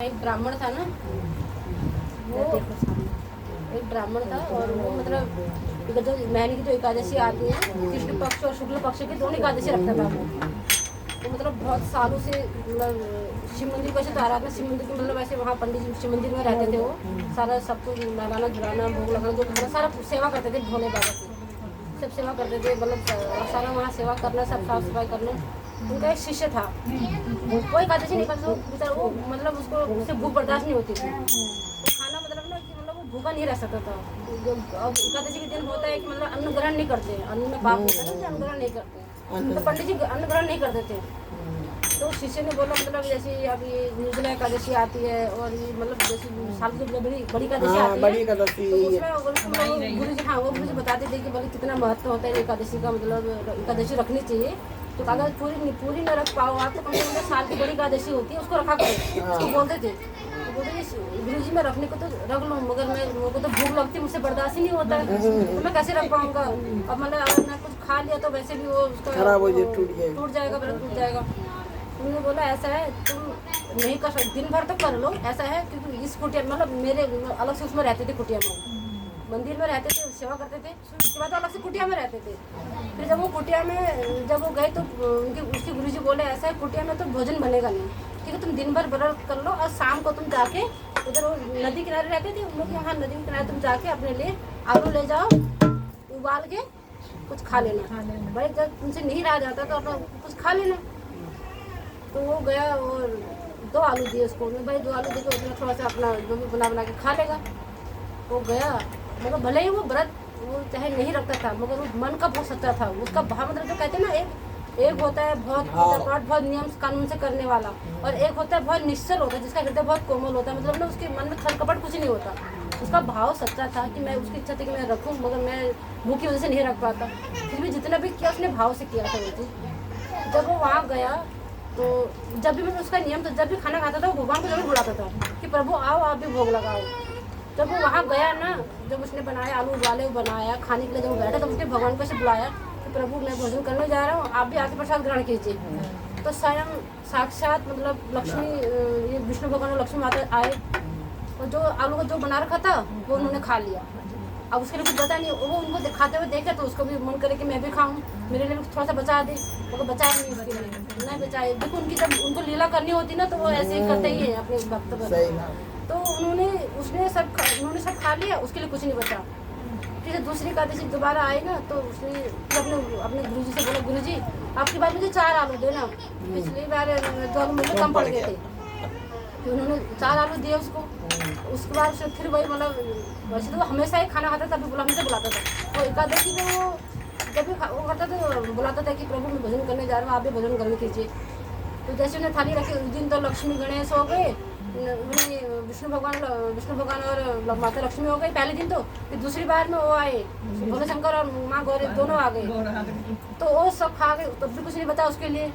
एक ब्राह्मण था ना, वो एक ब्राह्मण था और वो मतलब जो महीने की जो एकादशी आती है, कृष्ण पक्ष और शुक्ल पक्ष की दोनों एकादशी रखता था वो। तो मतलब बहुत सालों से मतलब शिव मंदिर को ऐसे तो आराधना शिव मंदिर की मतलब ऐसे वहाँ पंडित जी शिव मंदिर में रहते थे, वो सारा सब कुछ नहलाना धुलाना भोग लगाना जो मतलब सारा सेवा करते थे, भोले बाबा की सब सेवा करते थे, मतलब सारा वहाँ सेवा करना, सब साफ सफाई करना। उनका एक शिष्य था, कोई एकादशी नहीं करता वो मतलब उसको उससे भूख बर्दाश्त नहीं होती थी, वो खाना मतलब ना कि मतलब वो भूखा नहीं रह सकता था। जो अब एकादशी के दिन होता है कि मतलब अन्न ग्रहण नहीं करते, अन्न में पाप होता है ना, अन्न ग्रहण नहीं करते, तो पंडित जी अन्न ग्रहण नहीं करते थे। तो शिष्य ने बोला मतलब जैसे अब ये निर्जला एकादशी आती है और ये मतलब जैसे साल की बड़ी बड़ी एकादशी आती है, तो उसमें गुरु जी, हाँ वो गुरु जी बताते थे कि बोले कितना महत्व होता है एकादशी का, मतलब एकादशी रखनी चाहिए। तो अगर पूरी न रख पाओ आप तो कम से कम साल की बड़ी एकादशी होती है उसको रखा करो, उसको बोलते थे। तो बोलते थे गुरु जी मैं रखने को तो रख लूँ मगर मैं मेरे को तो भूख लगती है, मुझसे बर्दाश्त ही नहीं होता है, तो मैं कैसे रख पाऊँगा। अब मतलब अगर मैं कुछ खा लिया तो वैसे भी वो उसका खराब हो जाए, टूट जाएगा, व्रत टूट जाएगा। उन्होंने बोला ऐसा है तुम नहीं कर सकते, दिन भर तो कर लो, ऐसा है क्योंकि इस कुटिया मतलब मेरे अलग से उसमें रहते थे, कुटिया में मंदिर में रहते थे, सेवा करते थे, उसके बाद अलग से कुटिया में रहते थे। फिर जब वो कुटिया में जब वो गए तो उसके गुरुजी बोले ऐसा है कुटिया में तो भोजन बनेगा नहीं, क्योंकि तुम दिन भर व्रत कर लो और शाम को तुम जाके उधर वो नदी किनारे रहते थे उन लोग, यहाँ नदी के किनारे तुम जाके अपने लिए आलू ले जाओ, उबाल के कुछ खा लेना, भाई जब तुमसे नहीं रहा जाता तो अपना कुछ खा लेना। तो वो गया और 2 आलू दिए उसको, भाई 2 आलू देके उसने थोड़ा सा अपना जो भी बना के खा लेगा। वो गया मगर भले ही वो व्रत वो चाहे नहीं रखता था मगर वो मन का बहुत सच्चा था, उसका भाव मतलब जो कहते हैं ना एक होता है बहुत पूजा पाठ बहुत नियम कानून से करने वाला, और एक होता है बहुत निश्चल होता है जिसका हृदय बहुत कोमल होता है, मतलब ना उसके मन में छल कपट कुछ नहीं होता। उसका भाव सच्चा था कि मैं उसकी इच्छा थी कि मैं रखूँ मगर मैं भूख की वजह से नहीं रख पाता, फिर भी जितना भी किया उसने भाव से किया था वो चीज़। जब वो वहाँ गया तो जब भी मतलब उसका नियम था, जब भी खाना खाता था वो भगवान को जरूर बुलाता था कि प्रभु आओ आप भी भोग लगाओ। जब वो वहाँ गया ना, जब उसने बनाया आलू उबाले बनाया खाने के लिए, जब वो बैठा तब उसने भगवान को से बुलाया कि प्रभु मैं भोजन करने जा रहा हूँ, आप भी आके प्रसाद ग्रहण कीजिए। तो स्वयं साक्षात मतलब लक्ष्मी ये विष्णु भगवान और लक्ष्मी माता आए और जो आलू का जो बना रखा था वो उन्होंने खा लिया। अब उसके लिए कुछ बता नहीं, वो उनको दिखाते हुए देखे तो उसको भी मन करे कि मैं भी खाऊं, मेरे लिए भी थोड़ा सा बचा दे, वो बचाया नहीं, उसके लिए नहीं बचाए। देखो उनकी जब उनको लीला करनी होती ना तो वो ऐसे ही करते ही है अपने भक्त पर। तो उन्होंने सब खा लिया, उसके लिए कुछ नहीं बचा। फिर दूसरी एकादशी दोबारा आई ना तो उसने अपने गुरुजी से बोला गुरुजी आपकी बार मुझे 4 आलू देना, पिछली बार 2 आलू मुझे कम पड़ गए थे। फिर उन्होंने 4 आलू दिए उसको, उसके बाद से फिर वही मतलब वैसे तो वो हमेशा ही खाना खाता था, तभी हमेशा बुलाता था। वो एकादशी में वो जब भी वो करता तो बुलाता था कि प्रभु मैं भजन करने जा रहा हूँ, आप भी भजन करने कीजिए। तो जैसे उन्हें थाली रखी उस दिन तो लक्ष्मी गणेश हो गए, विष्णु भगवान और माता लक्ष्मी हो गई पहले दिन। तो फिर दूसरी बार में वो आए भोले शंकर और माँ गौरी दोनों आ गए, तो वो सब खा गए, तब भी कुछ नहीं बता उसके लिए।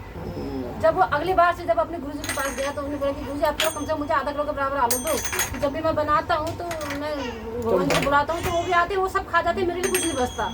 जब वो अगली बार से जब अपने गुरुजी के पास गया तो उन्होंने बोला कि गुरुजी आप तो कम से कम मुझे आधा किलो के बराबर आलू दो, जब भी मैं बनाता हूँ तो मैं भगवान को बुलाता हूँ तो वो भी आते हैं, वो सब खा जाते हैं, मेरे लिए कुछ नहीं बचता।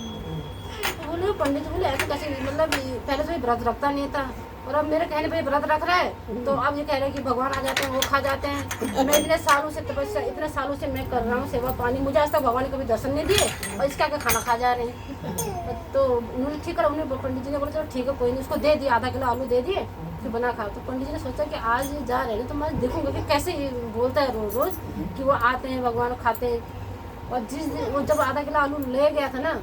तो बोले पंडित जी बोले ऐसे कैसे, मतलब पहले से व्रत रखता नहीं था और अब मेरे कहने पे व्रत रख रहा है, तो अब ये कह रहे हैं कि भगवान आ जाते हैं वो खा जाते हैं। मैं इतने सालों से तपस्या, इतने सालों से मैं कर रहा हूँ सेवा पानी, मुझे आज तक भगवान ने कभी दर्शन नहीं दिए और इसका क्या खाना खा जा रहे हैं। तो उन्होंने ठीक करा, उन्होंने पंडित जी ने बोला चलो ठीक है कोई नहीं, उसको दे दिया, आधा किलो आलू दे दिए, फिर बना खा। तो पंडित जी ने सोचा कि आज ये जा रहे हैं तो मैं देखूंगा कि कैसे ये बोलता है रोज रोज कि वो आते हैं भगवान खाते हैं। और जिस दिन वो जब आधा किलो आलू ले गया था ना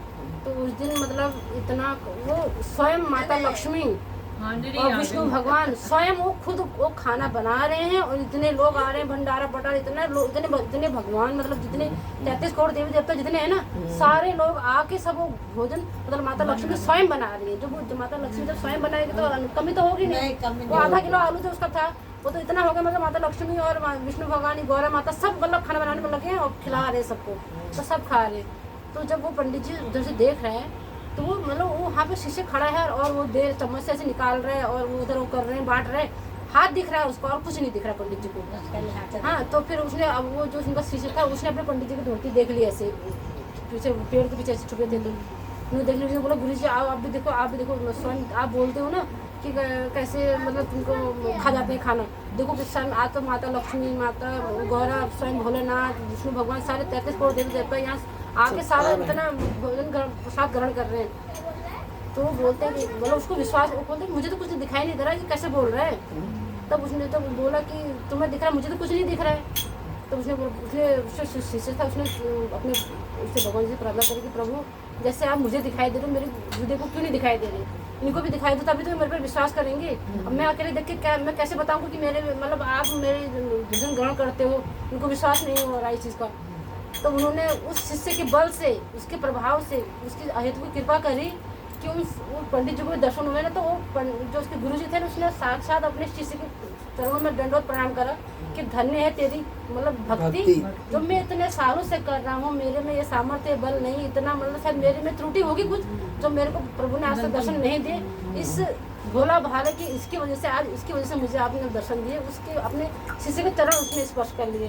तो उस दिन मतलब इतना वो स्वयं माता लक्ष्मी और विष्णु भगवान स्वयं वो खुद वो खाना बना रहे हैं और इतने लोग आ रहे हैं, भंडारा पटारा इतने लोग, इतने भगवान मतलब जितने 33 करोड़ देवी देवता जितने हैं ना सारे लोग आके सब वो भोजन मतलब माता लक्ष्मी स्वयं बना रही है। जो माता लक्ष्मी जब स्वयं बनाएगी तो कमी तो होगी नहीं। वो आधा किलो आलू जो उसका था वो तो इतना हो गया, मतलब माता लक्ष्मी और विष्णु भगवान गौरा माता सब मतलब खाना बनाने में लगे हैं और खिला रहे सबको, तो सब खा रहे। तो जब वो पंडित जी उधर से देख रहे हैं तो वो मतलब वो वहाँ पे शीशे खड़ा है और वो देर चम्मच से ऐसे निकाल रहे हैं और वो उधर वो कर रहे हैं, बांट रहे हैं, हाथ दिख रहा है उसको और कुछ नहीं दिख रहा पंडित जी को। हाँ तो फिर उसने अब वो जो उनका शीशे था उसने अपने पंडित जी की धोती देख ली ऐसे पीछे पेड़ के पीछे ऐसे छुपे थे, तो उन्होंने देख लिया, बोला गुरु जी आओ आप भी देखो, आप भी देखो, स्वयं आप बोलते हो ना कि कैसे मतलब तुमको खा जाते हैं खाना। देखो किस टाइम आज तो माता लक्ष्मी, माता गौरा, स्वयं भोलेनाथ, विष्णु भगवान सारे 33 करोड़ देवी देवता यहाँ आके सारा इतना भोजन प्रसाद ग्रहण कर रहे हैं। तो वो बोलते हैं कि मतलब उसको विश्वास, वो बोलते हैं मुझे तो कुछ दिखाई नहीं दे रहा है कि कैसे बोल रहे हैं। तब उसने तो बोला कि तुम्हें दिख रहा है, मुझे तो कुछ नहीं दिख रहा है। तो उसने शिष्य था, उसने अपने उससे भगवान से प्रार्थना करी कि प्रभु जैसे आप मुझे दिखाई दे रहे हो, मेरी हृदय को क्यों नहीं दिखाई दे रही, इनको भी दिखाई दो तभी तो मेरे पर विश्वास करेंगे। अब मैं अकेले देख के क्या मैं कैसे बताऊँ कि मेरे मतलब आप मेरे भोजन ग्रहण करते हो, उनको विश्वास नहीं हो रहा इस चीज़ का। तो उन्होंने उस शिष्य के बल से, उसके प्रभाव से, उसकी अहेतु की कृपा करी कि वो पंडित जी को दर्शन हुए ना। तो वो जो उसके गुरु जी थे ना, उसने साक्षात अपने शिष्य के चरणों में दंडवत प्रणाम करा कि धन्य है तेरी मतलब भक्ति जो मैं इतने सालों से कर रहा हूँ, मेरे में ये सामर्थ्य बल नहीं, इतना मतलब शायद मेरे में त्रुटि होगी कुछ जो मेरे को प्रभु ने आज तक दर्शन नहीं दिए। इस भोला भाले की इसकी वजह से आज इसकी वजह से मुझे आपने दर्शन दिए, उसके अपने शिष्य के चरण उसने स्पर्श कर लिए।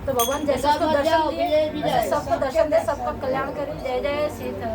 तो भगवान जैसे उसको दर्शन दिए सबको दर्शन दे, सबका कल्याण करे। जय जय सीता।